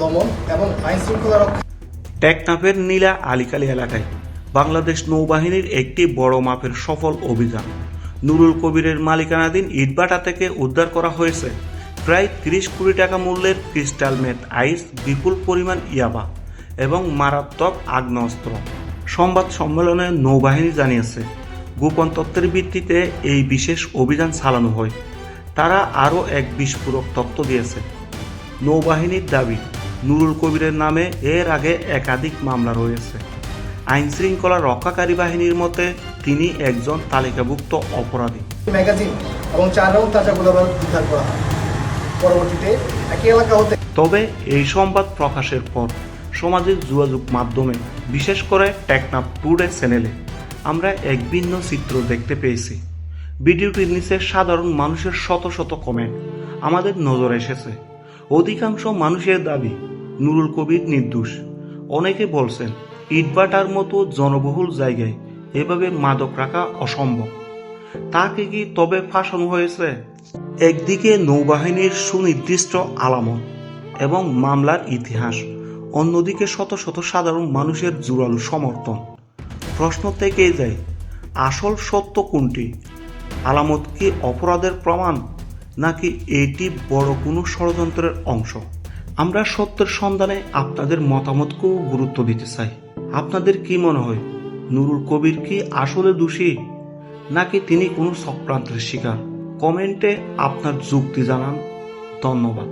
দমন এবং আইন শৃঙ্খলা রক্ষা। টেকনাফের নীলা আলীকালী এলাকায় বাংলাদেশ নৌবাহিনীর একটি বড় মাপের সফল অভিযান। নুরুল কবিরের মালিকানাধীন ইটভাটা থেকে উদ্ধার করা হয়েছে প্রায় 30 কোটি টাকা মূল্যের ক্রিস্টাল মেথ আইস, বিপুল পরিমাণ ইয়াবা এবং মারাত্মক আগ্নেয়াস্ত্র। সংবাদ সম্মেলনে নৌবাহিনী জানিয়েছে, গোপন তথ্যের ভিত্তিতে এই বিশেষ অভিযান চালানো হয়। তারা আরও এক বিস্ফোরক তথ্য দিয়েছে। নৌবাহিনীর দাবি, নুরুল কবিরের নামে এর আগে একাধিক মামলা রয়েছে। আইন শৃঙ্খলা রক্ষাকারী বাহিনীর মতে তিনি একজন তালিকাভুক্ত অপরাধী। ম্যাগাজিন এবং 4 রাউন্ড তাজা গোলাবারুদ উদ্ধার করা হয়। পরবর্তীতে একই এলাকা হতে তবে এই সংবাদ প্রকাশের পর সামাজিক যোগাযোগ মাধ্যমে, বিশেষ করে টেকনাফ টুডে চ্যানেলে আমরা এক ভিন্ন চিত্র দেখতে পেয়েছি। ভিডিওটির নিচে সাধারণ মানুষের শত শত কমেন্ট আমাদের নজরে এসেছে। অধিকাংশ মানুষের দাবি নুরুল কবির নির্দোষ। অনেকে বলছেন ইটভাটার মতো জনবহুল জায়গায় এভাবে মাদক রাখা অসম্ভব। তাকে কি তবে ফাঁসানো হয়েছে? একদিকে নৌবাহিনীর সুনির্দিষ্ট আলামত এবং মামলার ইতিহাস, অন্যদিকে শত শত সাধারণ মানুষের জোরালো সমর্থন। প্রশ্ন থেকেই যায়, আসল সত্য কোনটি? আলামত কি অপরাধের প্রমাণ, নাকি এটি বড় কোনো ষড়যন্ত্রের অংশ? আমরা সত্যের সন্ধানে আপনাদের মতামতকেও গুরুত্ব দিতে চাই। আপনাদের কি মনে হয়, নুরুল কবির কি আসলে দোষী, নাকি তিনি কোনো চক্রান্তের শিকার? কমেন্টে আপনার যুক্তি জানান। ধন্যবাদ।